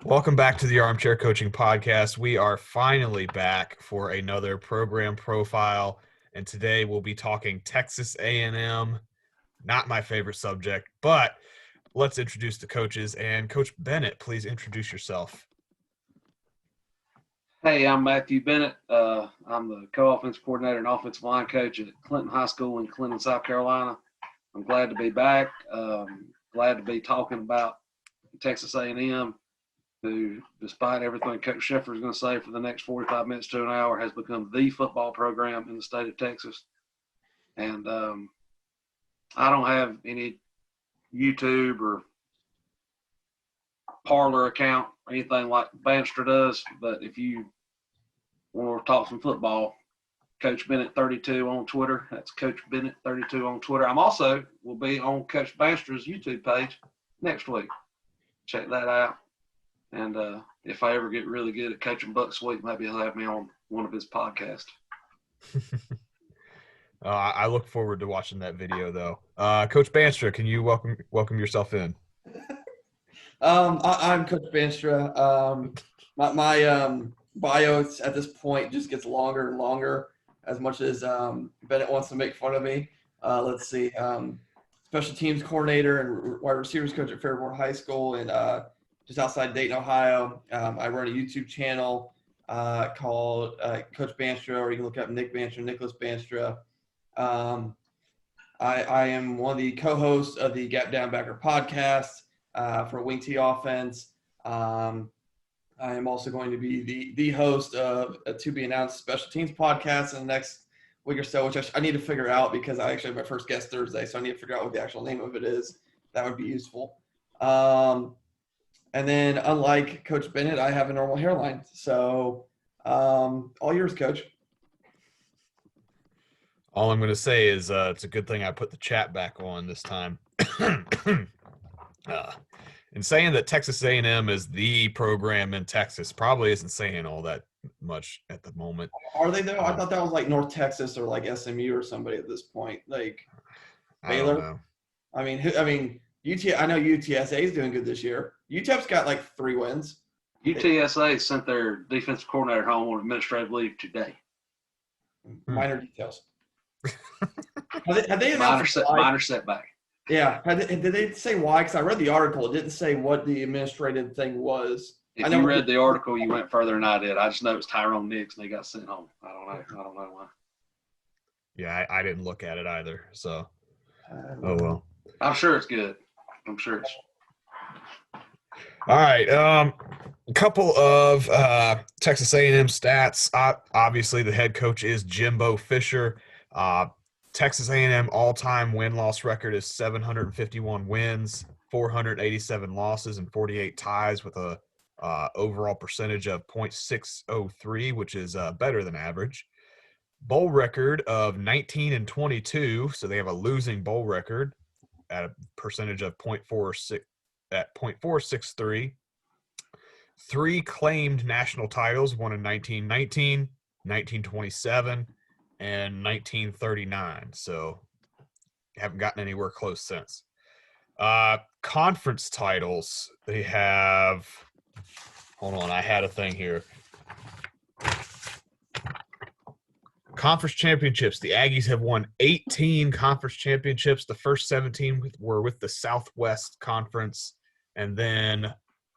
Welcome back to the Armchair Coaching Podcast. We are finally back for another program profile, and today we'll be talking Texas A&M. Not my favorite subject, but let's introduce the coaches. And Coach Bennett, please introduce yourself. Hey, I'm Mathew Bennett. I'm the co-offensive coordinator and offensive line coach at Clinton High School in Clinton, South Carolina. I'm glad to be back. Glad to be talking about Texas A&M, who, despite everything Coach Sheffer is going to say for the next 45 minutes to an hour, has become the football program in the state of Texas. And I don't have any YouTube or Parlor account or anything like Bandstra does, but if you want to talk some football, Coach Bennett 32 on Twitter. That's Coach Bennett 32 on Twitter. I'm also will be on Coach Banstra's YouTube page next week. Check that out. And if I ever get really good at coaching Buck Sweet, maybe he'll have me on one of his podcasts. I look forward to watching that video, though. Coach Bandstra, can you welcome yourself in? I'm Coach Bandstra. My bio at this point just gets longer and longer as much as Bennett wants to make fun of me. Let's see. Special teams coordinator and wide receivers coach at Fairborn High School and just outside Dayton, Ohio. I run a YouTube channel called Coach Bandstra, or you can look up Nick Bandstra, Nicholas Bandstra. I am one of the co-hosts of the Gap Down Backer podcast for Wing T Offense. I am also going to be the host of a to-be-announced special teams podcast in the next week or so, which I need to figure out because I actually have my first guest Thursday, so I need to figure out what the actual name of it is. That would be useful. And then, unlike Coach Bennett, I have a normal hairline. So, all yours, Coach. All I'm going to say is it's a good thing I put the chat back on this time. And saying that Texas A&M is the program in Texas probably isn't saying all that much at the moment. Are they, though? I thought that was like North Texas or like SMU or somebody at this point. Like Baylor? I mean, UT. I know UTSA is doing good this year. UTEP's got like 3 wins. UTSA sent their defensive coordinator home on administrative leave today. Minor details. Have they announced minor setback? Yeah. Did they say why? Because I read the article. It didn't say what the administrative thing was. If you read the article, you went further than I did. I just know it's Tyrone Nix, and they got sent home. I don't know why. Yeah, I didn't look at it either. So, oh well. I'm sure it's good. I'm sure it's. All right. A couple of Texas A&M stats. Obviously, the head coach is Jimbo Fisher. Texas A&M all-time win-loss record is 751 wins, 487 losses, and 48 ties with a overall percentage of .603, which is better than average. Bowl record of 19-22, so they have a losing bowl record at a percentage of .463. 3 claimed national titles, one in 1919, 1927, and 1939. So haven't gotten anywhere close since. Conference titles, they have – hold on, I had a thing here. Conference championships, the Aggies have won 18 conference championships. The first 17 were with the Southwest Conference, and then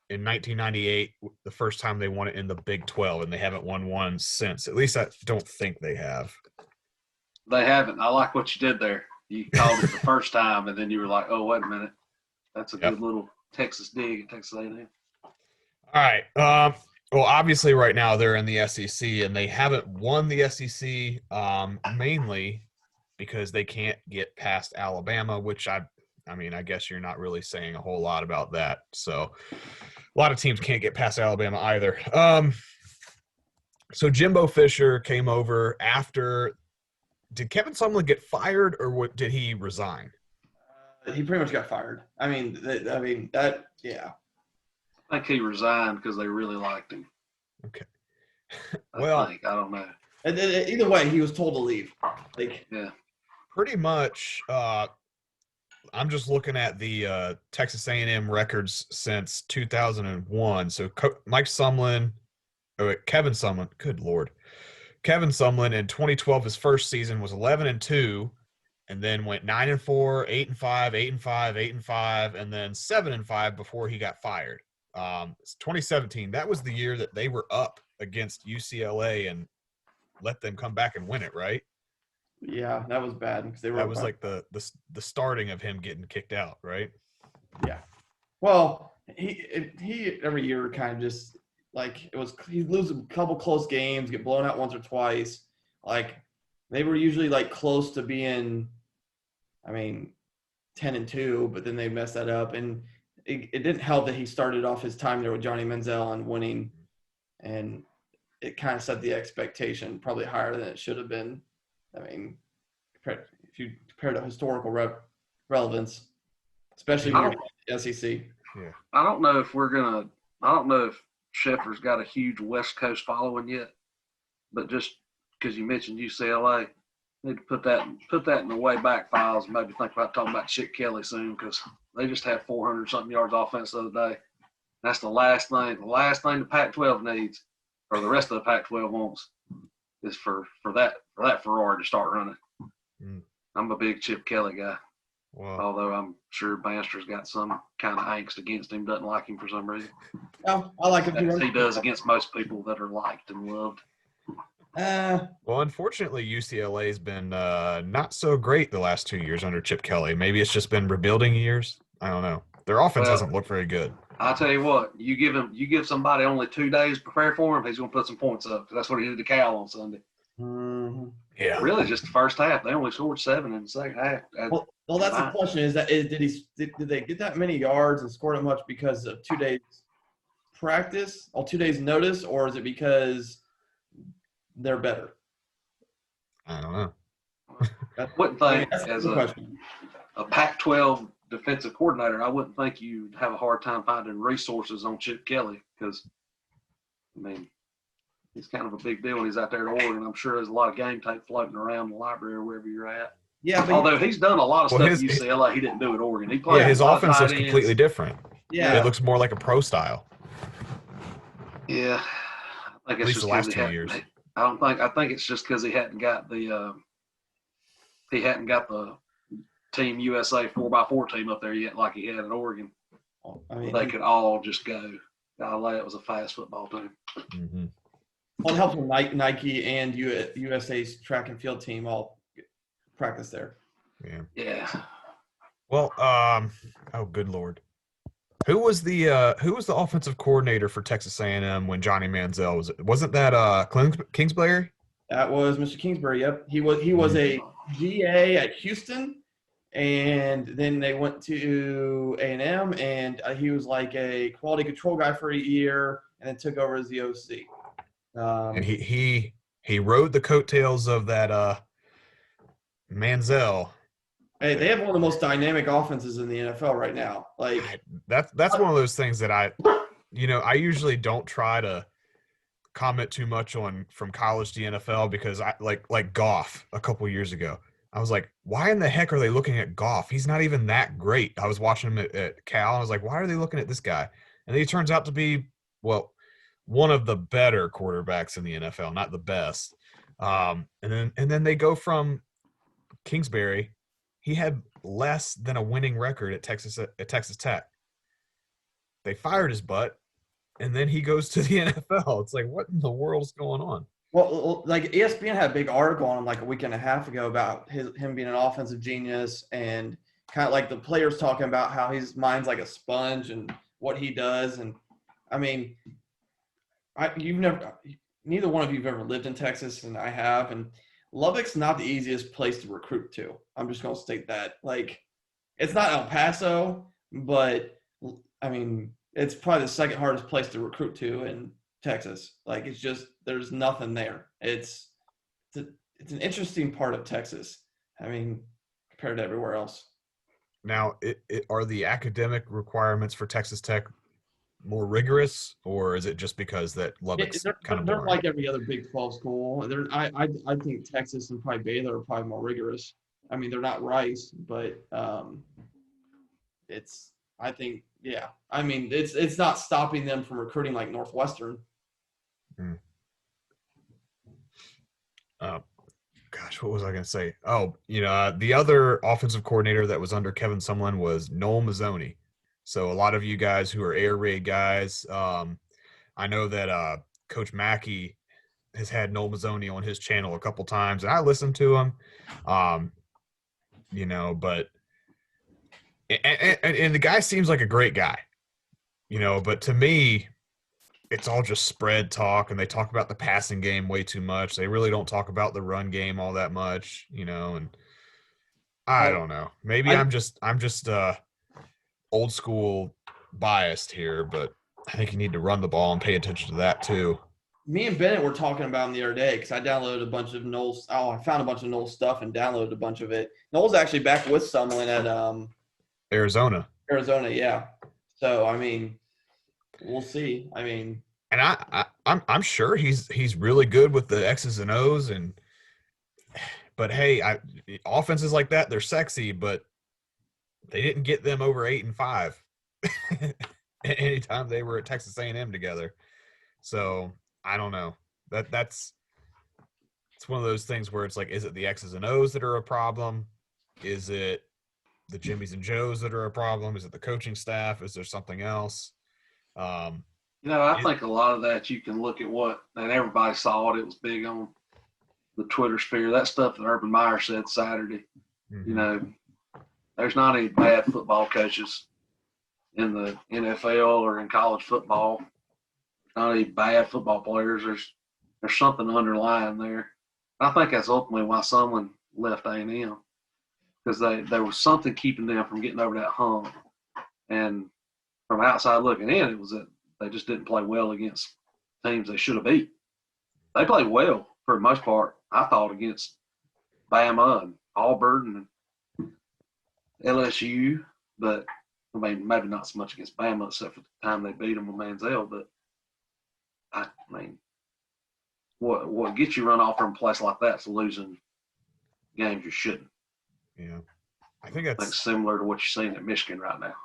in 1998, the first time they won it in the Big 12, and they haven't won one since. At least I don't think they have. They haven't. I like what you did there. You called it the first time, and then you were like, oh, wait a minute. That's a good little Texas dig at Texas A&M. All right. Well, obviously right now they're in the SEC, and they haven't won the SEC mainly because they can't get past Alabama, which I guess you're not really saying a whole lot about that. So a lot of teams can't get past Alabama either. So Jimbo Fisher came over after – did Kevin Sumlin get fired, or did he resign? He pretty much got fired. Yeah. I think he resigned because they really liked him. Okay. I don't know. And then either way, he was told to leave. Yeah. Pretty much I'm just looking at the Texas A&M records since 2001. So Mike Sumlin, Kevin Sumlin, good Lord. Kevin Sumlin in 2012, his first season was 11-2, and then went 9-4, 8-5, 8-5, 8-5, and then 7-5 before he got fired. 2017, that was the year that they were up against UCLA and let them come back and win it, right? Yeah, that was bad because they were. That was like the starting of him getting kicked out, right? Yeah. Well, he every year kind of just like he'd lose a couple close games, get blown out once or twice. Like they were usually like close to being, 10-2, but then they messed that up, and it didn't help that he started off his time there with Johnny Manziel and winning, and it kind of set the expectation probably higher than it should have been. If you compare to historical relevance, especially when you're the SEC. Yeah. I don't know if Sheffer's got a huge West Coast following yet, but just because you mentioned UCLA, need to put that in the way back files and maybe think about talking about Chip Kelly soon, because they just had 400-something yards offense the other day. That's the last thing the Pac-12 needs, or the rest of the Pac-12 wants, is for that Ferrari to start running. Mm. I'm a big Chip Kelly guy. Wow. Although I'm sure Bandstra's got some kind of angst against him, doesn't like him for some reason. No, I like him. As he does against most people that are liked and loved. Well, unfortunately, UCLA's been not so great the last 2 years under Chip Kelly. Maybe it's just been rebuilding years. I don't know. Their offense hasn't looked very good. I'll tell you what, you give somebody only 2 days to prepare for him, he's going to put some points up. That's what he did to Cal on Sunday. Mm-hmm. Yeah. Really, just the first half. They only scored 7 in the second half. Well, that's the question: did they get that many yards and score that much because of 2 days practice or 2 days notice, or is it because they're better? I don't know. Wouldn't think that's as a Pac-12 defensive coordinator, I wouldn't think you'd have a hard time finding resources on Chip Kelly, because he's kind of a big deal when he's out there at Oregon. I'm sure there's a lot of game tape floating around the library or wherever you're at. Yeah, but although he's done a lot of stuff at UCLA, he didn't do at Oregon. He played. Yeah, his offense looks completely different. Yeah, it looks more like a pro style. Yeah, I think it's at least just the last 2 years. I think it's just because he hadn't got the Team USA 4x4 team up there yet, like he had at Oregon. They could all just go. Golly, it was a fast football team. Mm-hmm. Well, it helps when Nike and USA's track and field team all practice there. Yeah. Well, oh good Lord, who was the offensive coordinator for Texas A&M when Johnny Manziel wasn't that Kingsbury? That was Mr. Kingsbury. Yep, he was a GA at Houston, and then they went to A&M, and he was like a quality control guy for a year, and then took over as the OC. And he rode the coattails of that Manziel. Hey, they have one of the most dynamic offenses in the NFL right now. Like that's one of those things that I usually don't try to comment too much on from college to NFL, because I like Goff a couple years ago. I was like, why in the heck are they looking at Goff? He's not even that great. I was watching him at Cal, and I was like, why are they looking at this guy? And he turns out to be, well, one of the better quarterbacks in the NFL, not the best. And then they go from Kingsbury. He had less than a winning record at Texas Tech. They fired his butt, and then he goes to the NFL. It's like, what in the world is going on? Well, like ESPN had a big article on him like a week and a half ago about him being an offensive genius, and kind of like the players talking about how his mind's like a sponge and what he does. And neither one of you have ever lived in Texas, and I have, and Lubbock's not the easiest place to recruit to. I'm just going to state that. Like, it's not El Paso, but it's probably the second hardest place to recruit to in Texas. Like, it's just, there's nothing there. It's an interesting part of Texas. Compared to everywhere else. Now, are the academic requirements for Texas Tech more rigorous, or is it just because that Lubbock's kind of boring? They're like every other Big 12 school. I think Texas and probably Baylor are probably more rigorous. They're not Rice, but I think, yeah. I mean, it's not stopping them from recruiting like Northwestern. Gosh, what was I going to say? Oh, the other offensive coordinator that was under Kevin Sumlin was Noel Mazzoni. So a lot of you guys who are air raid guys, I know that Coach Mackey has had Noel Mazzoni on his channel a couple times, and I listened to him. But and the guy seems like a great guy, but to me, it's all just spread talk, and they talk about the passing game way too much. They really don't talk about the run game all that much, and I don't know. Maybe I'm just old school biased here, but I think you need to run the ball and pay attention to that too. Me and Bennett were talking about him the other day because I downloaded a bunch of Noel's. Oh, I found a bunch of Noel's stuff and downloaded a bunch of it. Noel's actually back with Sumlin at Arizona, yeah. So I mean, we'll see. I mean, and I'm sure he's really good with the X's and O's, but hey, offenses like that, they're sexy, but they didn't get them over 8-5 anytime they were at Texas A&M together. So I don't know. It's one of those things where it's like, is it the X's and O's that are a problem? Is it the Jimmies and Joes that are a problem? Is it the coaching staff? Is there something else? I think a lot of that you can look at and everybody saw it. It was big on the Twitter sphere. That stuff that Urban Meyer said Saturday. Mm-hmm. There's not any bad football coaches in the NFL or in college football. Not any bad football players. There's something underlying there. I think that's ultimately why someone left A&M, because there was something keeping them from getting over that hump. And from outside looking in, it was that they just didn't play well against teams they should have beat. They played well for the most part, I thought, against Bama and Auburn and LSU, but I mean, maybe not so much against Bama except for the time they beat them with Manziel. But I mean, what gets you run off from a place like that is losing games you shouldn't. Yeah, I think that's similar to what you're seeing at Michigan right now.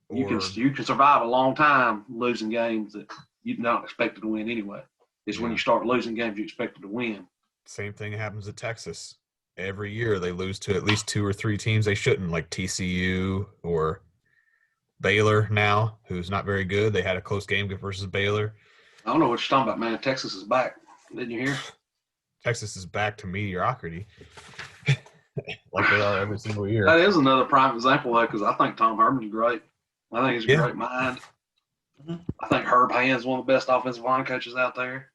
You can survive a long time losing games that you're not expected to win anyway. It's when you start losing games you expected to win. Same thing happens at Texas. Every year they lose to at least 2 or 3 teams they shouldn't, like TCU or Baylor now, who's not very good. They had a close game versus Baylor. I don't know what you're talking about, man. Texas is back. Didn't you hear? Texas is back to mediocrity. Like they are every single year. That is another prime example, though, because I think Tom Herman's great. I think he's a great mind. Mm-hmm. I think Herb Hand's one of the best offensive line coaches out there.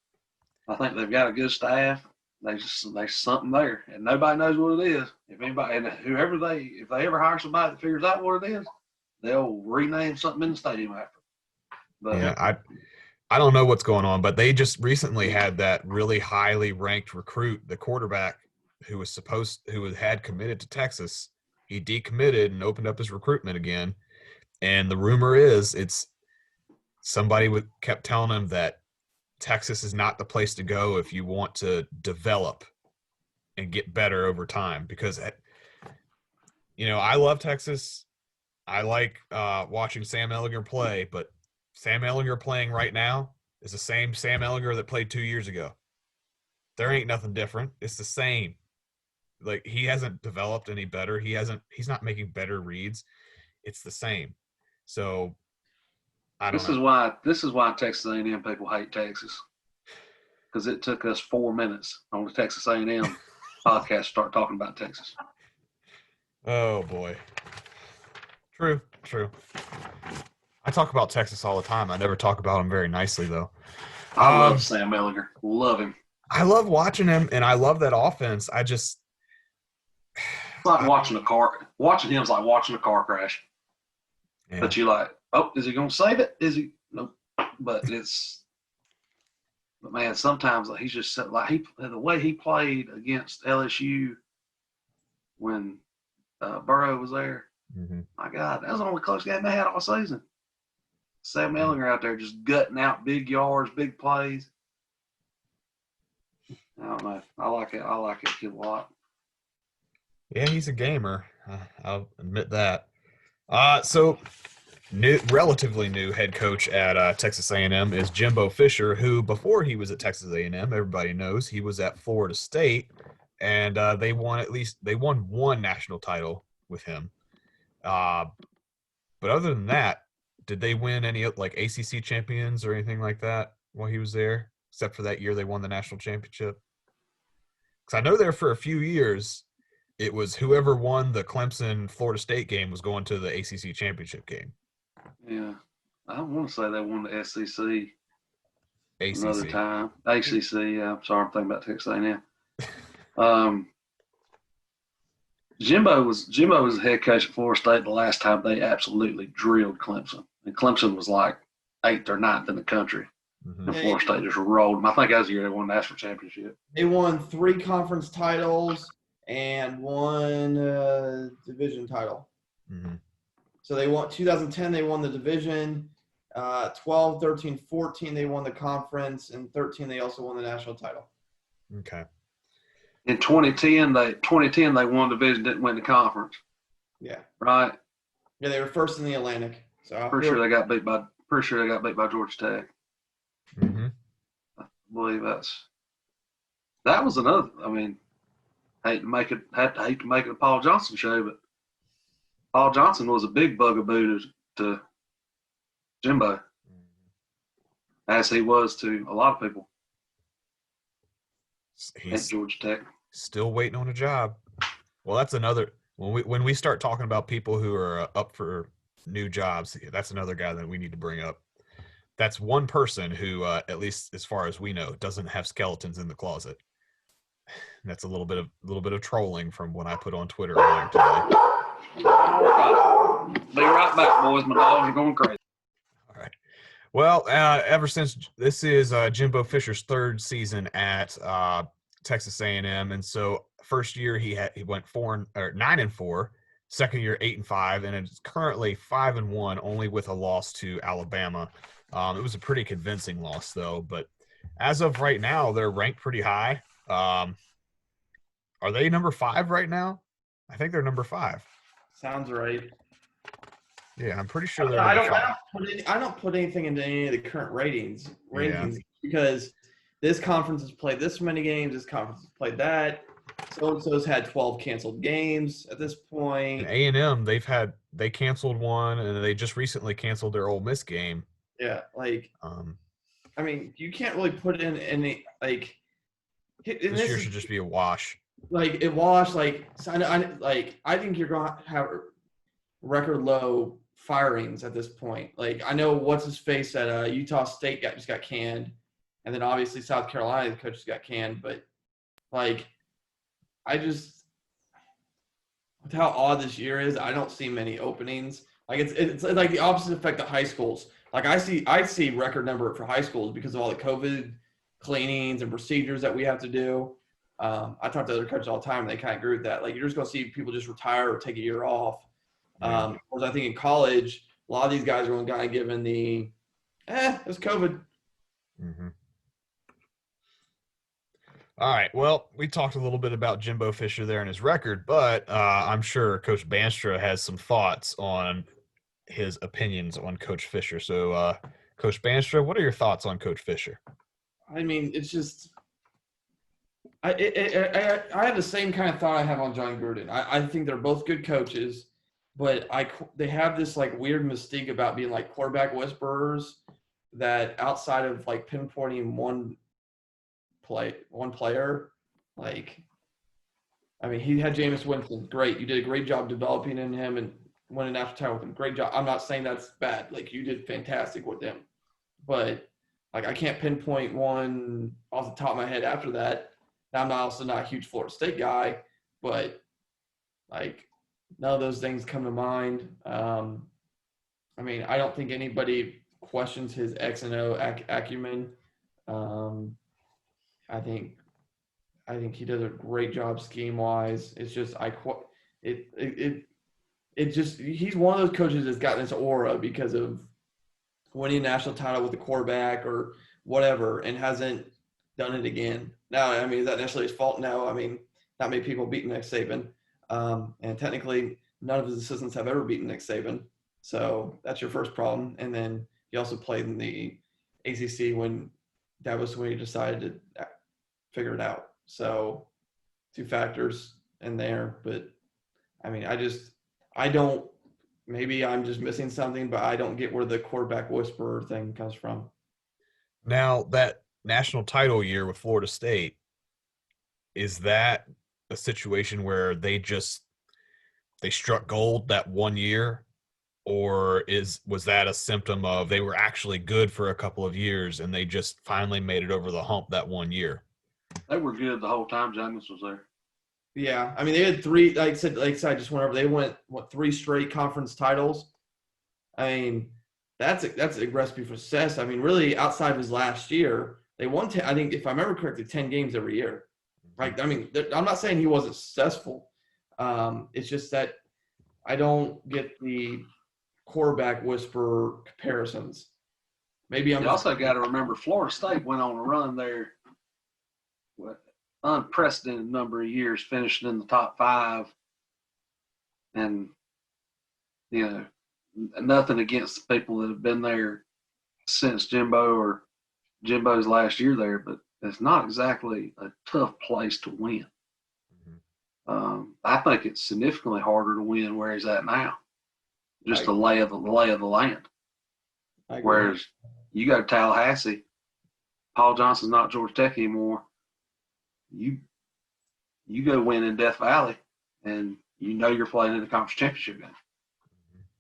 I think they've got a good staff. There's something there, and nobody knows what it is. If they ever hire somebody that figures out what it is, they'll rename something in the stadium after. But yeah, I don't know what's going on, but they just recently had that really highly ranked recruit, the quarterback who had committed to Texas. He decommitted and opened up his recruitment again. And the rumor is it's somebody kept telling him that Texas is not the place to go if you want to develop and get better over time. Because, I love Texas. I like watching Sam Ellinger play, but Sam Ellinger playing right now is the same Sam Ellinger that played 2 years ago. There ain't nothing different. It's the same. Like, he hasn't developed any better. He's not making better reads. It's the same. So I don't know. This is why Texas A&M people hate Texas, because it took us 4 minutes on the Texas A&M podcast to start talking about Texas. Oh boy. True. I talk about Texas all the time. I never talk about them very nicely, though. I love Sam Ellinger. Love him. I love watching him, and I love that offense. It's like watching a car. Watching him is like watching a car crash. Yeah. But you're like, oh, is he going to save it? Is he? No. But man, sometimes he's just like the way he played against LSU when Burrow was there. Mm-hmm. My God, that was the only close game they had all season. Sam Ellinger out there just gutting out big yards, big plays. I don't know. I like it kid a lot. Yeah, he's a gamer. I'll admit that. So relatively new head coach at Texas A&M is Jimbo Fisher, who before he was at Texas A&M, everybody knows he was at Florida State, and they won one national title with him. But other than that, did they win any like ACC champions or anything like that while he was there? Except for that year they won the national championship. Because I know there for a few years, it was whoever won the Clemson Florida State game was going to the ACC championship game. Yeah, I want to say they won the SEC another ACC. time. ACC. Yeah, I'm sorry, I'm thinking about Texas A&M. Jimbo was the head coach at Florida State the last time they absolutely drilled Clemson, and Clemson was like 8th or 9th in the country. Mm-hmm. And Florida State just rolled them. I think that was the year they won the national championship. They won 3 conference titles and 1 division title. Mm-hmm. So they won 2010. They won the division. 12, 13, 14. They won the conference, and 13 they also won the national title. Okay. In 2010, they won the division, didn't win the conference. Yeah. Right. Yeah, they were first in the Atlantic. So Pretty sure they got beat by Georgia Tech. Mm-hmm. I believe that was another. I mean, hate to make it a Paul Johnson show, but Paul Johnson was a big bugaboo to Jimbo, as he was to a lot of people at He's Georgia Tech. still waiting on a job. Well, that's another when we start talking about people who are up for new jobs. That's another guy that we need to bring up. That's one person who, at least as far as we know, doesn't have skeletons in the closet. And that's a little bit of trolling from when I put on Twitter earlier today. Be right back, boys. My dogs are going crazy. All right. Well, ever since this is Jimbo Fisher's 3rd season at Texas A&M, and so first year he went 9-4, second year 8-5, and it's currently 5-1, only with a loss to Alabama. It was a pretty convincing loss, though. But as of right now, they're ranked pretty high. Are they number 5 right now? I think they're number 5. sounds right. Yeah, I'm pretty sure they're I number 5. I don't put anything into any of the current rankings Yeah. because this conference has played this many games. This conference has played that. So-and-so's had 12 canceled games at this point. And A&M, they canceled one, and they just recently canceled their Ole Miss game. Yeah, like I mean, you can't really put in any like. This year should just be a wash. Like it washed. Like so I think you're going to have record low firings at this point. Like I know what's his face at Utah State just got canned, and then obviously South Carolina the coach got canned. But like, I just with how odd this year is, I don't see many openings. Like it's like the opposite effect of high schools. Like I see record number for high schools because of all the COVID cleanings and procedures that we have to do. I talk to other coaches all the time, and they kind of agree with that. Like you're just going to see people just retire or take a year off. Whereas I think in college, a lot of these guys are going to kind of given the, it's COVID. Mm-hmm. All right. Well, we talked a little bit about Jimbo Fisher there and his record, but I'm sure Coach Bandstra has some thoughts on his opinions on Coach Fisher. So, Coach Bandstra, what are your thoughts on Coach Fisher? I mean, it's just I have the same kind of thought I have on John Gruden. I think they're both good coaches, but they have this like weird mystique about being like quarterback whisperers that outside of like pinpointing one player, like I mean, he had Jameis Winston, great. You did a great job developing in him and winning a national title with him. Great job. I'm not saying that's bad. Like you did fantastic with him, but like I can't pinpoint one off the top of my head after that. I'm also not a huge Florida State guy, but like none of those things come to mind. I mean, I don't think anybody questions his X and O acumen. I think he does a great job scheme wise. It's just he's one of those coaches that's gotten this aura because of winning a national title with the quarterback or whatever, and hasn't done it again. Now, I mean, is that necessarily his fault? No. I mean, not many people beat Nick Saban. And technically, none of his assistants have ever beaten Nick Saban. So that's your first problem. And then he also played in the ACC when that was when he decided to figure it out. So 2 factors in there. But, I mean, I don't – maybe I'm just missing something, but I don't get where the quarterback whisperer thing comes from. Now, that national title year with Florida State, is that a situation where they struck gold that one year, or was that a symptom of they were actually good for a couple of years and they just finally made it over the hump that one year? They were good the whole time Jameis was there. Yeah, I mean, they had 3 – like I said, I just went over. They went, 3 straight conference titles. I mean, that's a recipe for success. I mean, really, outside of his last year, they won, I think, if I remember correctly, 10 games every year. Right? I mean, I'm not saying he wasn't successful. It's just that I don't get the quarterback whisperer comparisons. Maybe I'm You also got to remember Florida State went on a run there, unprecedented number of years, finishing in the top 5. And, you know, nothing against the people that have been there since Jimbo or Jimbo's last year there, but it's not exactly a tough place to win. I think it's significantly harder to win where he's at now. Just the lay of the land. Whereas you go to Tallahassee, Paul Johnson's not Georgia Tech anymore. You go win in Death Valley, and you know you're playing in the conference championship game.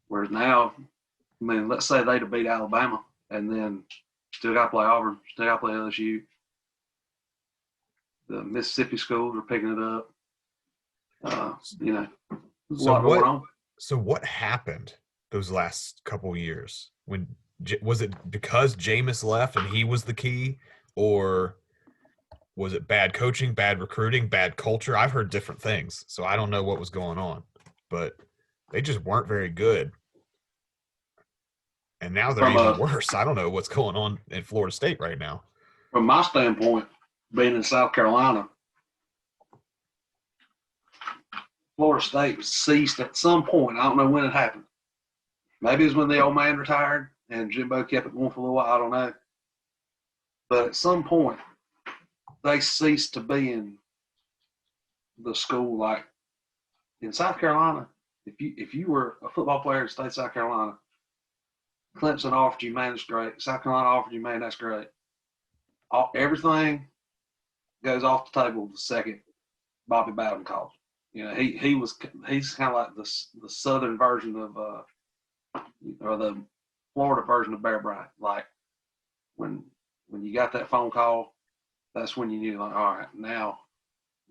Whereas now, I mean, let's say they'd have beat Alabama, and then still got to play Auburn, still got to play LSU. The Mississippi schools are picking it up. You know, a lot going on. So what happened those last couple of years? Was it because Jameis left and he was the key, or was it bad coaching, bad recruiting, bad culture? I've heard different things, so I don't know what was going on, but they just weren't very good. And now they're even worse. I don't know what's going on in Florida State right now. From my standpoint, being in South Carolina, Florida State ceased at some point. I don't know when it happened. Maybe it was when the old man retired and Jimbo kept it going for a little while. I don't know. But at some point, they ceased to be in the school. Like in South Carolina, if you were a football player in the state of South Carolina, Clemson offered you, man, that's great. South Carolina offered you, man, that's great. Everything goes off the table the second Bobby Bowden calls. You know, he's kind of like the southern version of or the Florida version of Bear Bryant. Like when you got that phone call, that's when you knew, like, all right, now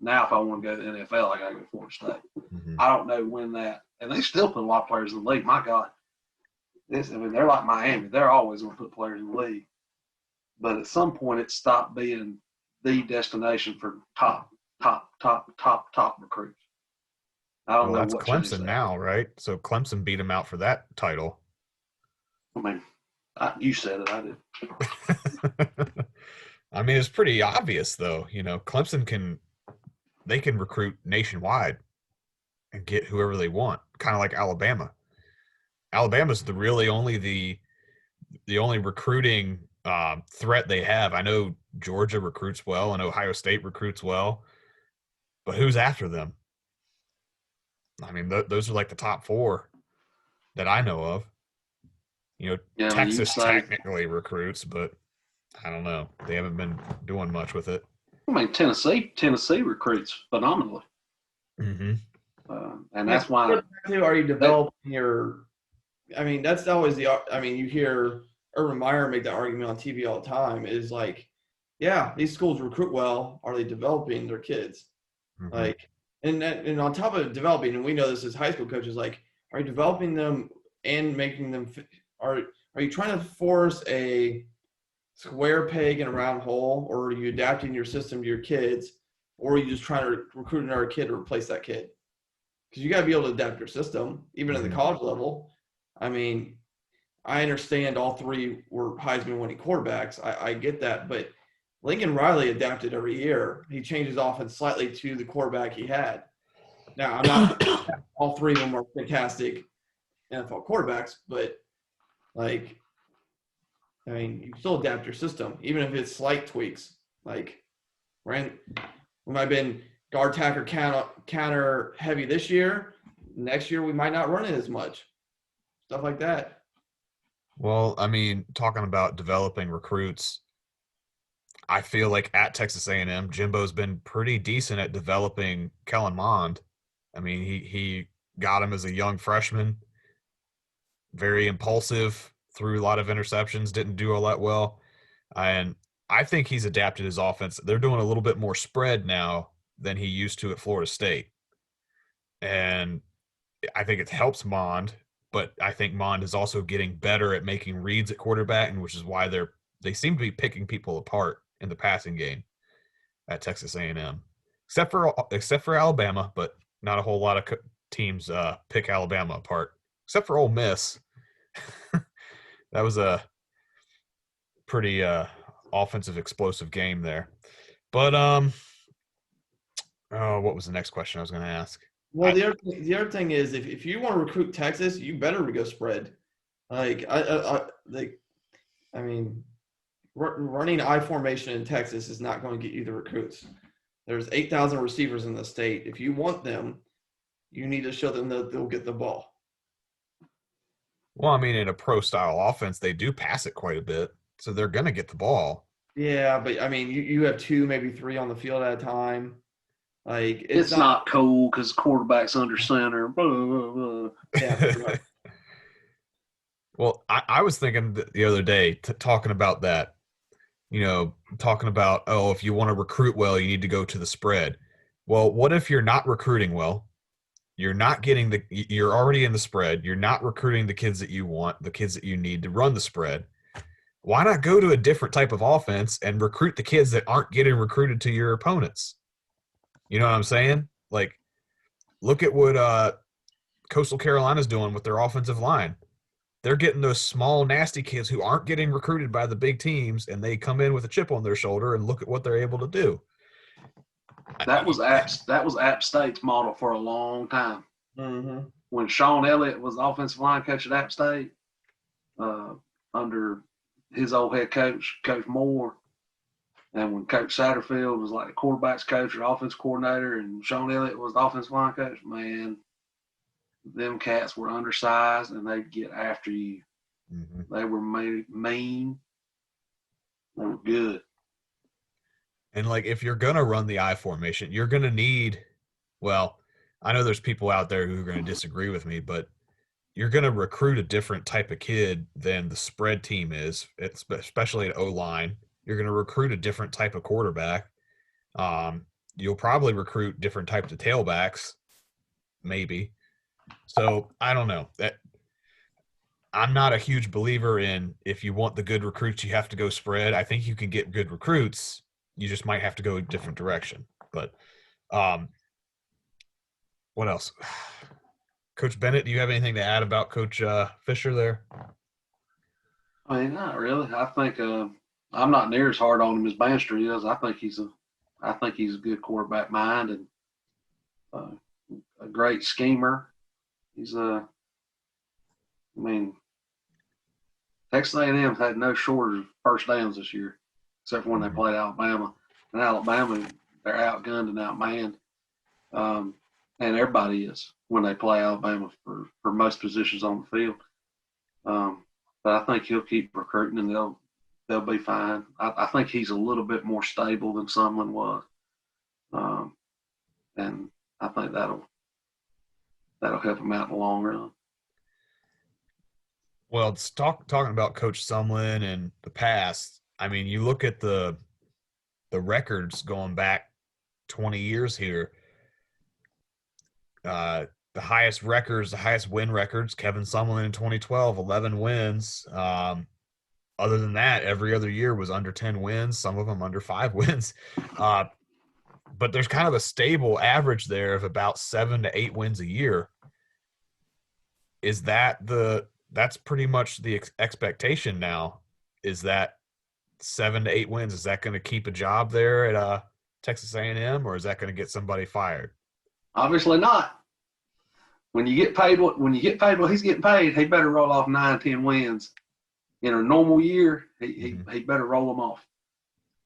if I want to go to the NFL, I got to go to Florida State. Mm-hmm. I don't know when that, and they still put a lot of players in the league. My God, they're like Miami. They're always going to put players in the league. But at some point, it stopped being the destination for top recruits. I don't know. That's what Clemson now, right? So Clemson beat him out for that title. I mean, you said it. I did. I mean, it's pretty obvious, though. You know, Clemson can recruit nationwide and get whoever they want, kind of like Alabama. Alabama's the only recruiting threat they have. I know Georgia recruits well, and Ohio State recruits well, but who's after them? I mean, those are like the top 4 that I know of. You know, Yeah, Texas technically recruits, but I don't know. They haven't been doing much with it. I mean, Tennessee recruits phenomenally. Mm-hmm. And that's why. Are you developing your – I mean, that's always you hear Urban Meyer make that argument on TV all the time is like, yeah, these schools recruit well. Are they developing their kids? Mm-hmm. Like, and on top of developing, and we know this as high school coaches, like, are you developing them and making them are you trying to force a square peg in a round hole, or are you adapting your system to your kids, or are you just trying to recruit another kid to replace that kid? Because you got to be able to adapt your system, even at the college level. I mean, I understand all 3 were Heisman winning quarterbacks. I get that, but Lincoln Riley adapted every year. He changed his offense slightly to the quarterback he had. Now, I'm not all three of them are fantastic NFL quarterbacks, but like, I mean, you still adapt your system, even if it's slight tweaks. Like, we might have been guard tacker counter heavy this year. Next year, we might not run it as much. Stuff like that. Well, I mean, talking about developing recruits, I feel like at Texas A&M, Jimbo's been pretty decent at developing Kellen Mond. I mean, he got him as a young freshman, very impulsive, threw a lot of interceptions, didn't do all that well. And I think he's adapted his offense. They're doing a little bit more spread now than he used to at Florida State. And I think it helps Mond, but I think Mond is also getting better at making reads at quarterback, and which is why they seem to be picking people apart in the passing game at Texas A&M, except for Alabama, but not a whole lot of teams pick Alabama apart, except for Ole Miss. That was a pretty offensive explosive game there. But what was the next question I was going to ask? Well, the other thing is, if you want to recruit Texas, you better go spread. Like I mean, running I formation in Texas is not going to get you the recruits. There's 8,000 receivers in the state. If you want them, you need to show them that they'll get the ball. Well, I mean, in a pro-style offense, they do pass it quite a bit, so they're going to get the ball. Yeah, but, I mean, you have 2, maybe 3 on the field at a time. Like it's not cool because quarterback's under center. Blah, blah, blah. Yeah, right. Well, I was thinking the other day, talking about that, talking about, if you want to recruit well, you need to go to the spread. Well, what if you're not recruiting well? You're not getting you're already in the spread. You're not recruiting the kids that you want, the kids that you need to run the spread. Why not go to a different type of offense and recruit the kids that aren't getting recruited to your opponents? You know what I'm saying? Like, look at what Coastal Carolina's doing with their offensive line. They're getting those small, nasty kids who aren't getting recruited by the big teams, and they come in with a chip on their shoulder, and look at what they're able to do. That was App State's model for a long time. Mm-hmm. When Sean Elliott was offensive line coach at App State, under his old head coach, Coach Moore, and when Coach Satterfield was like the quarterbacks coach or offense coordinator, and Sean Elliott was the offensive line coach, man, them cats were undersized and they'd get after you. Mm-hmm. They were mean. They were good. And, like, if you're going to run the I formation, you're going to need – well, I know there's people out there who are going to disagree with me, but you're going to recruit a different type of kid than the spread team is, especially at O-line. You're going to recruit a different type of quarterback. You'll probably recruit different types of tailbacks, maybe. So, I don't know. I'm not a huge believer in if you want the good recruits, you have to go spread. I think you can get good recruits. You just might have to go a different direction. But what else? Coach Bennett, do you have anything to add about Coach Fisher there? I mean, not really. I think I'm not near as hard on him as Bandstra is. I think he's a good quarterback mind and a great schemer. He's Texas A&M had no shortage of first downs this year, except for when they played Alabama. And Alabama, they're outgunned and outmanned. And everybody is when they play Alabama for most positions on the field. But I think he'll keep recruiting and they'll be fine. I think he's a little bit more stable than Sumlin was. And I think that'll help him out in the long run. Well, it's talking about Coach Sumlin and the past. I mean, you look at the records going back 20 years here. The highest win records, Kevin Sumlin in 2012, 11 wins. Other than that, every other year was under 10 wins, some of them under 5 wins. But there's kind of a stable average there of about 7 to 8 wins a year. Is that's pretty much the expectation now? Is that 7 to 8 wins? Is that going to keep a job there at Texas A&M, or is that going to get somebody fired? Obviously not. When you get paid what he's getting paid, he better roll off 9, 10 wins. In a normal year, he better roll them off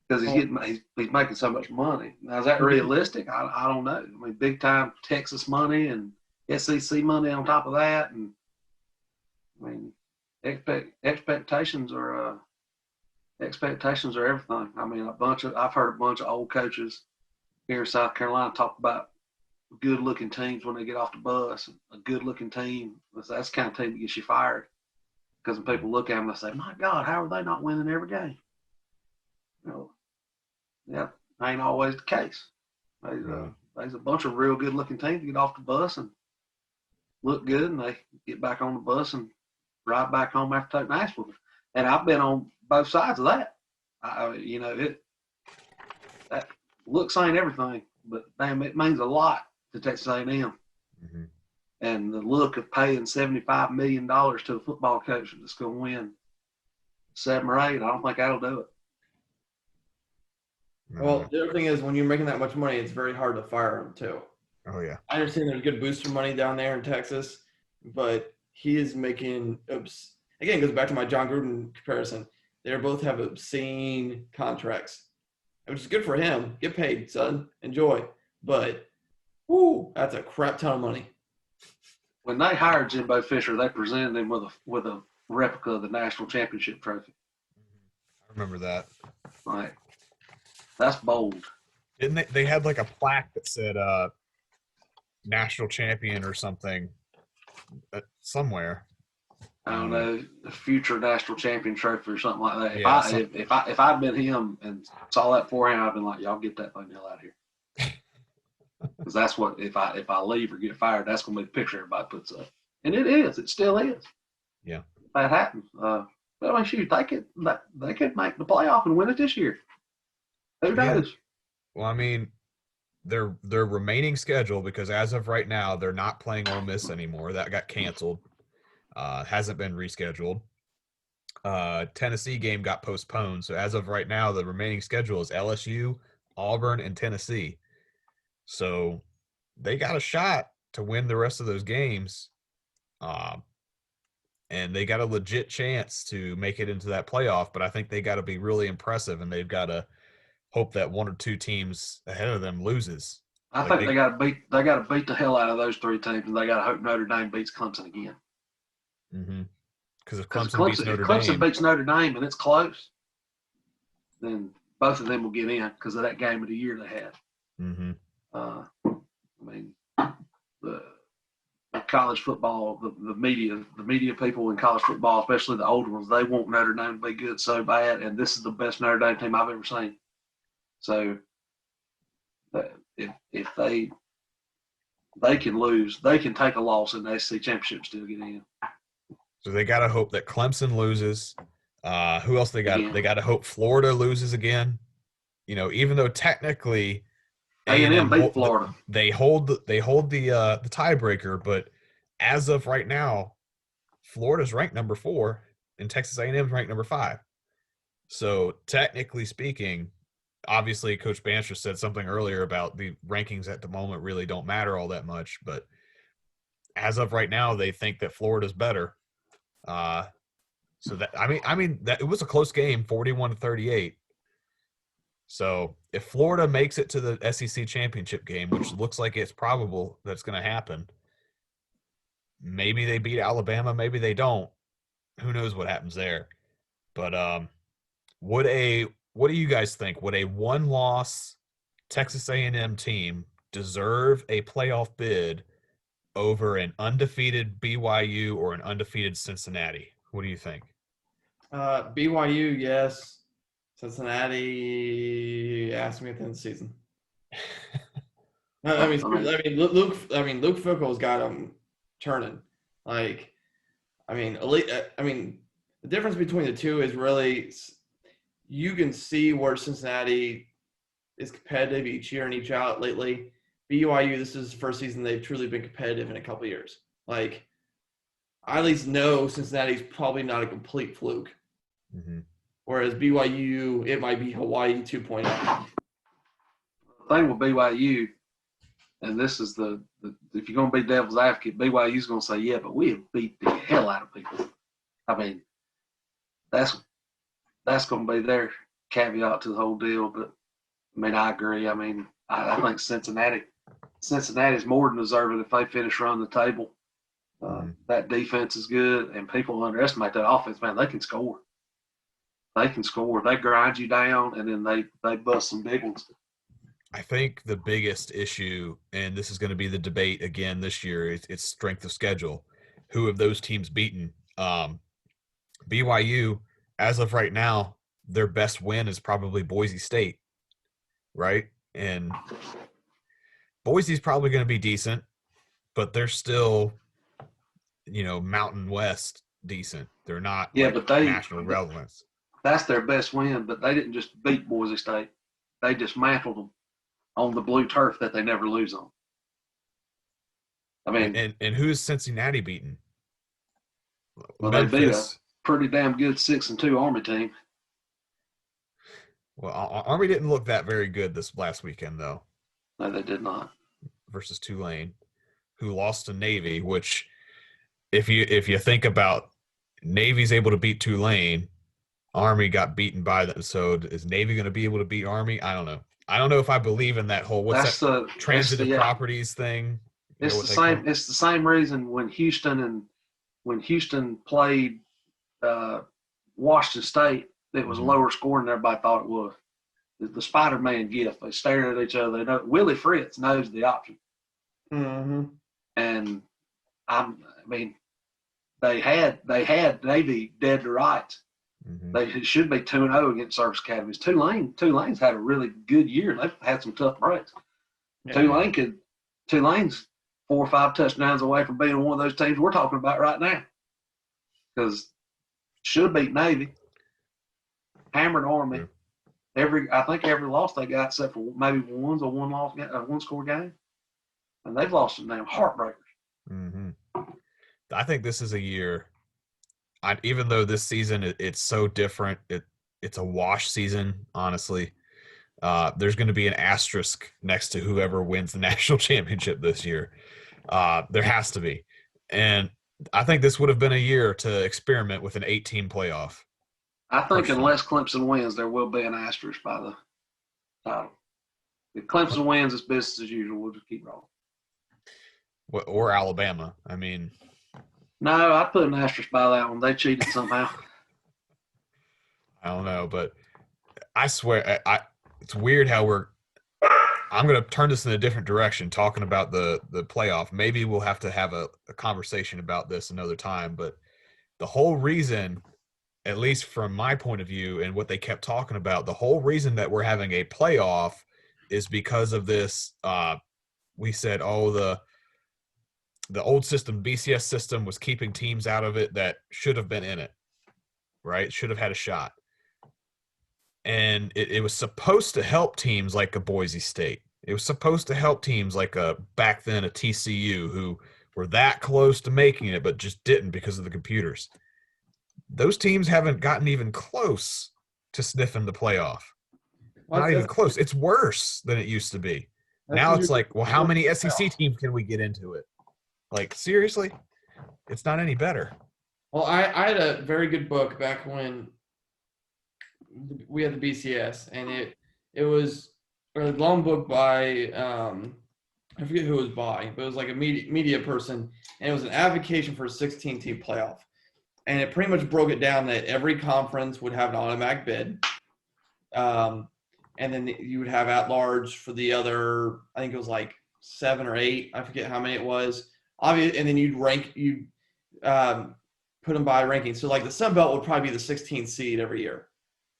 because he's making so much money. Now, is that realistic? I don't know. I mean, big time Texas money and SEC money on top of that, and I mean, expectations are everything. I mean, I've heard a bunch of old coaches here in South Carolina talk about good-looking teams when they get off the bus. A good-looking team, that's the kind of team that gets you fired. Because when people look at them, they say, "My God, how are they not winning every game?" Yeah, ain't always the case. There's a bunch of real good-looking teams that get off the bus and look good, and they get back on the bus and ride back home after taking ice with them. And I've been on both sides of that. That looks ain't everything, but damn, it means a lot to Texas A&M. Mm-hmm. And the look of paying $75 million to a football coach that's going to win 7 or 8, I don't think that'll do it. Well, the other thing is when you're making that much money, it's very hard to fire him too. Oh, yeah. I understand there's good booster money down there in Texas, but he is making again, it goes back to my John Gruden comparison. They both have obscene contracts, which is good for him. Get paid, son. Enjoy. But, that's a crap ton of money. When they hired Jimbo Fisher, they presented him with a replica of the national championship trophy. I remember that. Like, that's bold. Didn't they had like a plaque that said national champion or something somewhere. I don't know, the future national champion trophy or something like that. Yeah, If I'd been him and saw that beforehand, I'd been like, y'all get that thing the hell out of here. Because that's what, if I leave or get fired, that's going to be the picture everybody puts up. And it is. It still is. Yeah. That happens. But I mean, shoot, they could make the playoff and win it this year. Who knows? Well, I mean, their remaining schedule, because as of right now, they're not playing Ole Miss anymore. That got canceled. Hasn't been rescheduled. Tennessee game got postponed. So as of right now, the remaining schedule is LSU, Auburn, and Tennessee. So they got a shot to win the rest of those games. And they got a legit chance to make it into that playoff, but I think they got to be really impressive, and they've got to hope that 1 or 2 teams ahead of them loses. I think they got to beat the hell out of those 3 teams, and they got to hope Notre Dame beats Clemson again. Mm-hmm. Because if Clemson beats Notre Dame and it's close, then both of them will get in because of that game of the year they had. Mm-hmm. I mean, the college football, the media people in college football, especially the older ones, they want Notre Dame to be good so bad, and this is the best Notre Dame team I've ever seen. So if they can lose, they can take a loss in the SEC championship, still get in. So they got to hope that Clemson loses. Who else they got? Again. They got to hope Florida loses again. Even though technically A&M beat Florida. They hold the tiebreaker, but as of right now, Florida's ranked number 4 and Texas A&M's ranked number 5. So technically speaking, obviously Coach Bandstra said something earlier about the rankings at the moment really don't matter all that much, but as of right now, they think that Florida's better. So that I mean that it was a close game, 41-38. So if Florida makes it to the SEC championship game, which looks like it's probable that's going to happen, maybe they beat Alabama, maybe they don't. Who knows what happens there? But what do you guys think? Would a 1-loss Texas A&M team deserve a playoff bid over an undefeated BYU or an undefeated Cincinnati? What do you think? BYU, yes. Cincinnati, ask me at the end of the season. Luke Fickell's got them turning. The difference between the two is really you can see where Cincinnati is competitive each year and each out lately. BYU, this is the first season they've truly been competitive in a couple of years. I at least know Cincinnati's probably not a complete fluke. Mm-hmm. Whereas BYU, it might be Hawaii 2.0. The thing with BYU, and this is if you're going to be devil's advocate, BYU's going to say, yeah, but we have beat the hell out of people. I mean, that's going to be their caveat to the whole deal. But I mean, I agree. I mean, I think Cincinnati's more than deserving if they finish running the table. That defense is good, and people underestimate that offense. Man, they can score. They can score. They grind you down, and then they bust some big ones. I think the biggest issue, and this is going to be the debate again this year, it's strength of schedule. Who have those teams beaten? BYU, as of right now, their best win is probably Boise State, right? And Boise's probably going to be decent, but they're still, Mountain West decent. They're not national relevance. That's their best win, but they didn't just beat Boise State. They dismantled them on the blue turf that they never lose on. I mean, and who's Cincinnati beaten? Well, they beat a pretty damn good 6-2 Army team. Well, Army didn't look that very good this last weekend, though. No, they did not. Versus Tulane, who lost to Navy, which if you think about Navy's able to beat Tulane, Army got beaten by them. So is Navy going to be able to beat Army? I don't know. I don't know if I believe in that whole transitive properties thing. It's the same. It's the same reason when Houston played Washington State, it was lower scoring than everybody thought it was. The Spider-Man gift. They stared at each other. They know Willie Fritz knows the option. Mm-hmm. And they had Navy dead to rights. Mm-hmm. They should be 2-0 against service academies. Tulane's had a really good year. They've had some tough breaks. Yeah. Tulane's 4 or 5 touchdowns away from being one of those teams we're talking about right now. Because should have beat Navy, hammered Army. I think every loss they got except for maybe one score game, and they've lost some damn heartbreakers. Mm-hmm. I think this is a year. Even though this season it's so different, it's a wash season. Honestly, there's going to be an asterisk next to whoever wins the national championship this year. There has to be, and I think this would have been a year to experiment with an 8-team playoff. I think unless Clemson wins, there will be an asterisk by the title. If Clemson wins, it's business as usual. We'll just keep rolling. Or Alabama. I mean. No, I put an asterisk by that one. They cheated somehow. I don't know, but I swear, it's weird how I'm going to turn this in a different direction, talking about the playoff. Maybe we'll have to have a conversation about this another time, but the whole reason, at least from my point of view and what they kept talking about, the whole reason that we're having a playoff is because of this. We said, the old system, BCS system, was keeping teams out of it that should have been in it, right? Should have had a shot. And it was supposed to help teams like a Boise State. It was supposed to help teams like back then a TCU, who were that close to making it but just didn't because of the computers. Those teams haven't gotten even close to sniffing the playoff. Not even close. It's worse than it used to be. Now it's like, well, how many SEC teams can we get into it? Like, seriously? It's not any better. Well, I had a very good book back when we had the BCS, and it was a long book by I forget who it was by, but it was like a media person, and it was an advocacy for a 16-team playoff. And it pretty much broke it down that every conference would have an automatic bid. And then you would have at-large for the other, I think it was like 7 or 8. I forget how many it was. Obviously, and then you'd put them by ranking. So like the Sun Belt would probably be the 16th seed every year,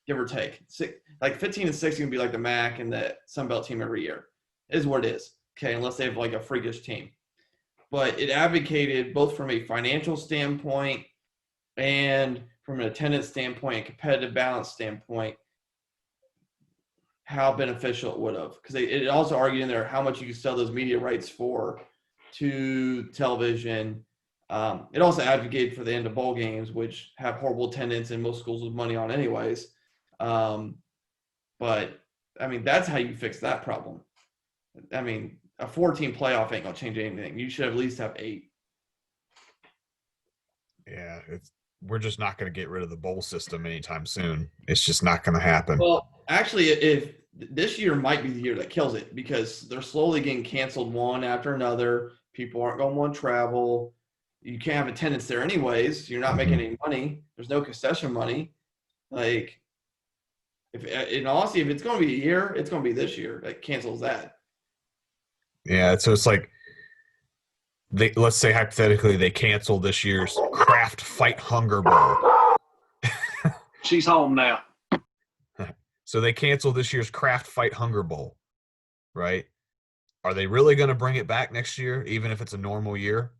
give or take. Like 15 and 16 would be like the MAC and the Sun Belt team every year. It is what it is. Okay, unless they have like a freakish team. But it advocated both from a financial standpoint and from an attendance standpoint and competitive balance standpoint how beneficial it would have. Because it also argued in there how much you could sell those media rights for to television. It also advocated for the end of bowl games, which have horrible attendance and most schools with money on anyways. But, I mean, that's how you fix that problem. I mean, a 14 playoff ain't gonna change anything. You should at least have 8. Yeah, we're just not going to get rid of the bowl system anytime soon. It's just not going to happen. Well, actually, if this year might be the year that kills it because they're slowly getting canceled one after another. People aren't going to want to travel. You can't have attendance there anyways. You're not making any money. There's no concession money. Like, in honesty, if it's going to be a year, it's going to be this year that cancels that. Yeah, so it's like let's say hypothetically they cancel this year's Kraft Fight Hunger Bowl. She's home now. So they cancel this year's Kraft Fight Hunger Bowl, right? Are they really going to bring it back next year, even if it's a normal year?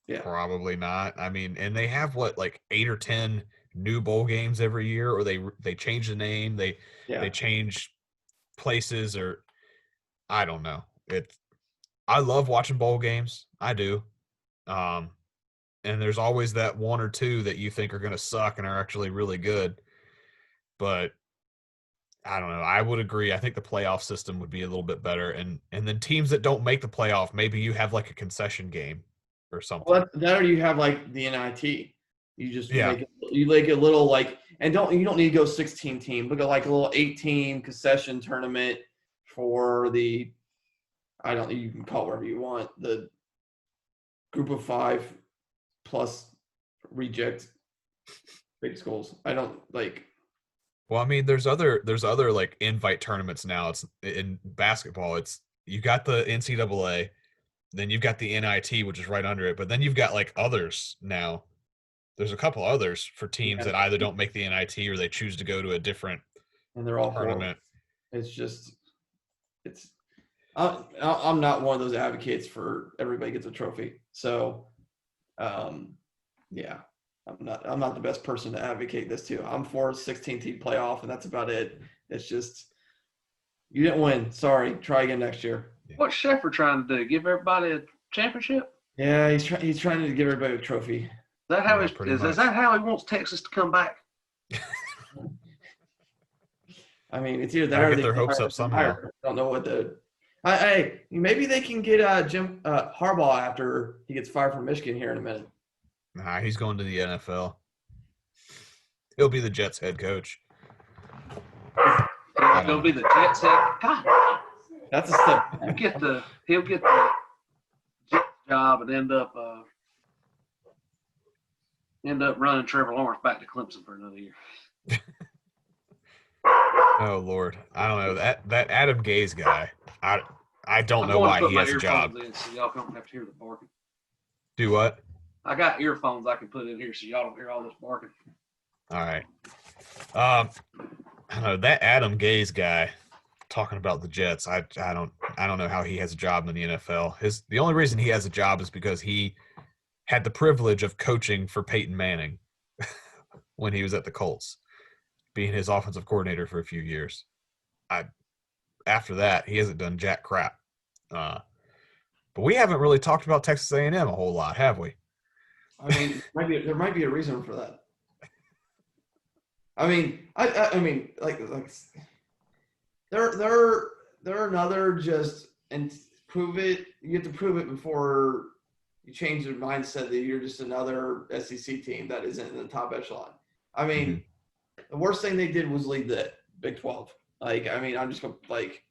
Yeah. Probably not. I mean, and they have like 8 or 10 new bowl games every year, or they change the name, they change places, or I don't know. I love watching bowl games. I do. And there's always that one or two that you think are going to suck and are actually really good. But I don't know. I would agree. I think the playoff system would be a little bit better. And then teams that don't make the playoff, maybe you have like a concession game or something. Well, that or you have like the NIT. You just make it a little like, and you don't need to go 16 team. Look at like a little 8-team concession tournament for the, you can call it whatever you want, the group of 5 plus reject big schools. I don't like. Well, I mean, there's other like invite tournaments now. It's in basketball. It's you got the NCAA, then you've got the NIT, which is right under it. But then you've got like others now. There's a couple others for teams that either don't make the NIT or they choose to go to a different and they're all tournament. I'm not one of those advocates for everybody gets a trophy. So, yeah. I'm not the best person to advocate this to. I'm for a 16-team playoff, and that's about it. It's just you didn't win. Sorry. Try again next year. What's Sheffer trying to do? Give everybody a championship? Yeah, he's trying to give everybody a trophy. Is that how is that how he wants Texas to come back? I mean, it's either that or get their hopes up somehow. I don't know what the. Hey, maybe they can get Jim Harbaugh after he gets fired from Michigan here in a minute. Nah, he's going to the NFL. He'll be the Jets head coach. He'll be the Jets head. God. That's a step. He'll get the Jets job and end up running Trevor Lawrence back to Clemson for another year. Oh Lord, I don't know that Adam Gase guy. I don't know why he has a job. So y'all don't have to hear the barking. Do what? I got earphones I can put in here so y'all don't hear all this barking. All right. I don't know that Adam Gase guy talking about the Jets. I don't know how he has a job in the NFL. The only reason he has a job is because he had the privilege of coaching for Peyton Manning when he was at the Colts, being his offensive coordinator for a few years. After that, he hasn't done jack crap. But we haven't really talked about Texas A&M a whole lot, have we? I mean, there might be a reason for that. I mean, I mean, like they're another just and prove it. You have to prove it before you change your mindset that you're just another SEC team that isn't in the top echelon. I mean, the worst thing they did was lead the Big 12. Like, I mean, I'm just going to like,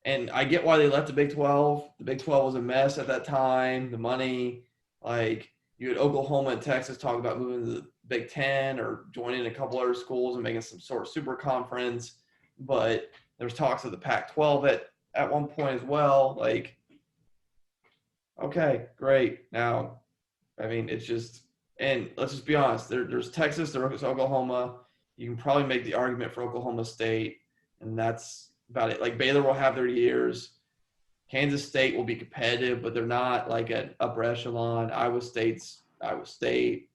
and I get why they left the Big 12. The Big 12 was a mess at that time. The money, like. You had Oklahoma and Texas talk about moving to the Big 10 or joining a couple other schools and making some sort of super conference. But there's talks of the Pac-12 at one point as well. Like, okay, great. Now, I mean, it's just – and let's just be honest. There's Texas, there's Oklahoma. You can probably make the argument for Oklahoma State, and that's about it. Like, Baylor will have their years. Kansas State will be competitive, but they're not like an upper echelon. Iowa State's Iowa State.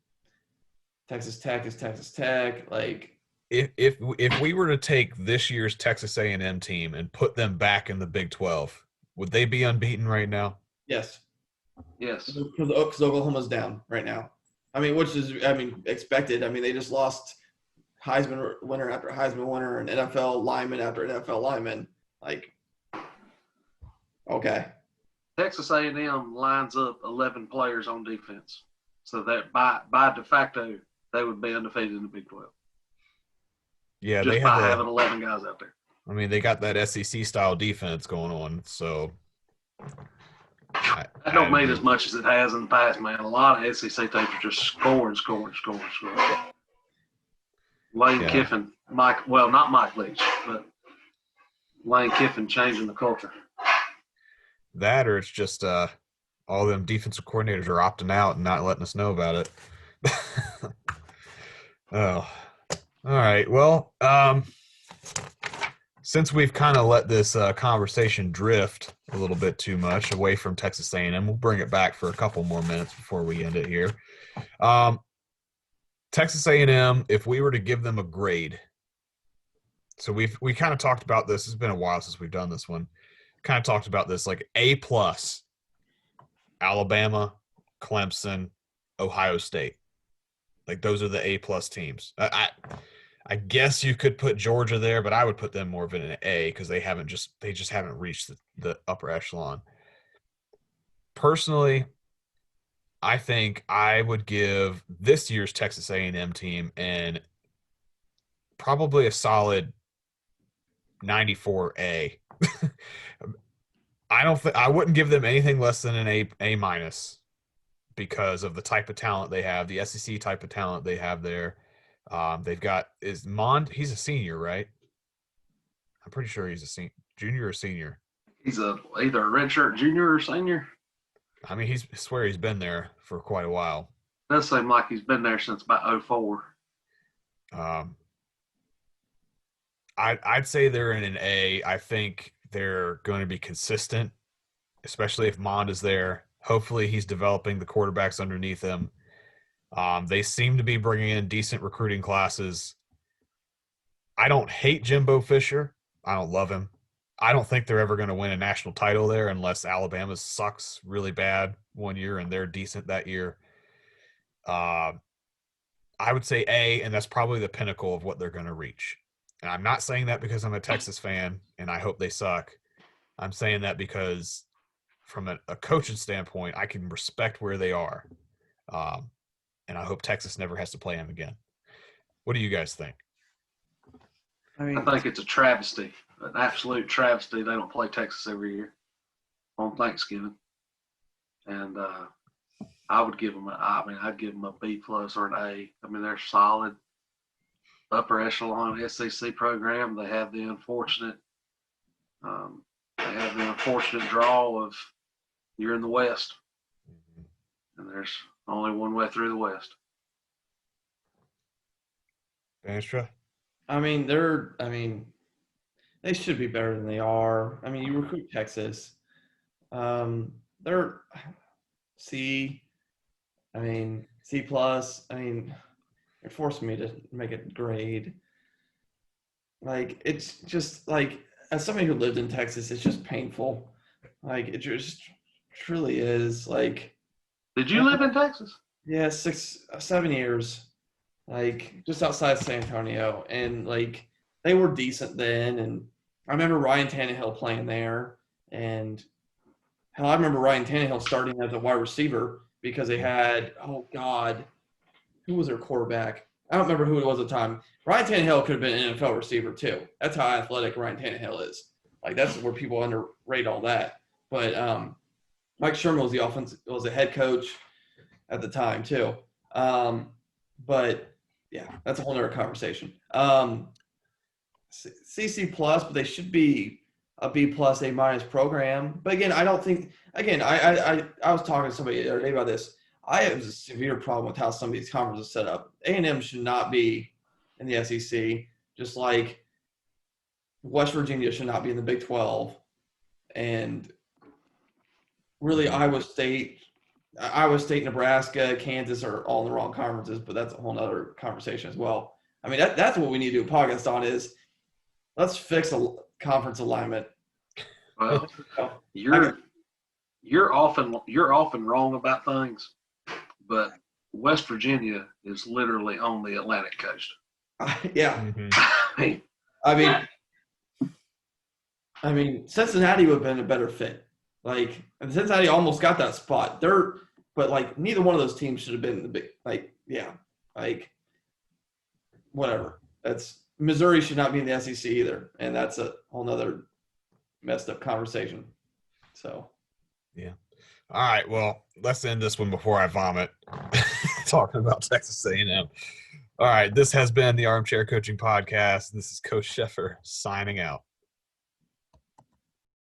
Texas Tech is Texas Tech. Like if we were to take this year's Texas A&M team and put them back in the Big 12, would they be unbeaten right now? Yes. Yes. Because Oklahoma's down right now. I mean, which is expected. I mean, they just lost Heisman winner after Heisman winner and NFL lineman after NFL lineman. Like. Okay. Texas A&M lines up 11 players on defense, so that by de facto they would be undefeated in the Big 12 Yeah, just they by have having 11 guys out there. I mean, they got that SEC style defense going on, so That don't mean as much as it has in the past, man. A lot of SEC teams are just scoring. Lane Kiffin, not Mike Leach, but Lane Kiffin changing the culture. That, or it's just all them defensive coordinators are opting out and not letting us know about it. Oh, all right. Well, since we've kind of let this conversation drift a little bit too much away from Texas A&M, we'll bring it back for a couple more minutes before we end it here. Texas A&M, if we were to give them a grade, so we kind of talked about this. It's been a while since we've done this one. Kind of talked about this, like A+, Alabama, Clemson, Ohio State. Like those are the A+ teams. I guess you could put Georgia there, but I would put them more of an A because they just haven't reached the upper echelon. Personally, I think I would give this year's Texas A&M team and probably a solid 94A. I wouldn't give them anything less than an A- because of the type of talent they have, the SEC type of talent they have there. They've got he's a senior, right? I'm pretty sure he's a junior or senior. He's either a redshirt junior or senior. I mean, I swear he's been there for quite a while. It does seem like he's been there since about 2004. I'd say they're in an A. I think they're going to be consistent, especially if Mond is there. Hopefully he's developing the quarterbacks underneath him. They seem to be bringing in decent recruiting classes. I don't hate Jimbo Fisher. I don't love him. I don't think they're ever going to win a national title there unless Alabama sucks really bad one year and they're decent that year. I would say A, and that's probably the pinnacle of what they're going to reach. And I'm not saying that because I'm a Texas fan and I hope they suck. I'm saying that because from a coaching standpoint, I can respect where they are. And I hope Texas never has to play them again. What do you guys think? I think it's a travesty, an absolute travesty. They don't play Texas every year on Thanksgiving. And I'd give them a B+ or an A. I mean, they're solid upper echelon SEC program. They have the unfortunate draw of you're in the West, and there's only one way through the West. Bandstra? They should be better than they are. I mean, you recruit Texas. They're C. C+. They're forcing me to make a grade. Like, it's just like, as somebody who lived in Texas, it's just painful. Like, it just truly is. Like, did you live in Texas? Yeah, 7 years. Like, just outside San Antonio. And, like, they were decent then. And I remember Ryan Tannehill playing there. And, hell, I remember Ryan Tannehill starting as a wide receiver because they had, oh, God, who was their quarterback? I don't remember who it was at the time. Ryan Tannehill could have been an NFL receiver, too. That's how athletic Ryan Tannehill is. Like, that's where people underrate all that. But Mike Sherman was the head coach at the time, too. But, yeah, that's a whole other conversation. CC+, but they should be a B+, A- program. But, again, I don't think – again, I was talking to somebody the other day about this. I have a severe problem with how some of these conferences are set up. A&M should not be in the SEC, just like West Virginia should not be in the Big 12. And really Iowa State, Nebraska, Kansas are all in the wrong conferences, but that's a whole other conversation as well. I mean, that's what we need to do a podcast on is let's fix a conference alignment. Well, you're often wrong about things. But West Virginia is literally on the Atlantic coast. Yeah. Mm-hmm. I mean, Cincinnati would have been a better fit. Like, and Cincinnati almost got that spot. But like neither one of those teams should have been in the big. Like whatever. That's Missouri should not be in the SEC either, and that's a whole nother messed up conversation. So. Yeah. All right. Well, let's end this one before I vomit. Talking about Texas A&M. All right. This has been the Armchair Coaching Podcast. This is Coach Sheffer signing out.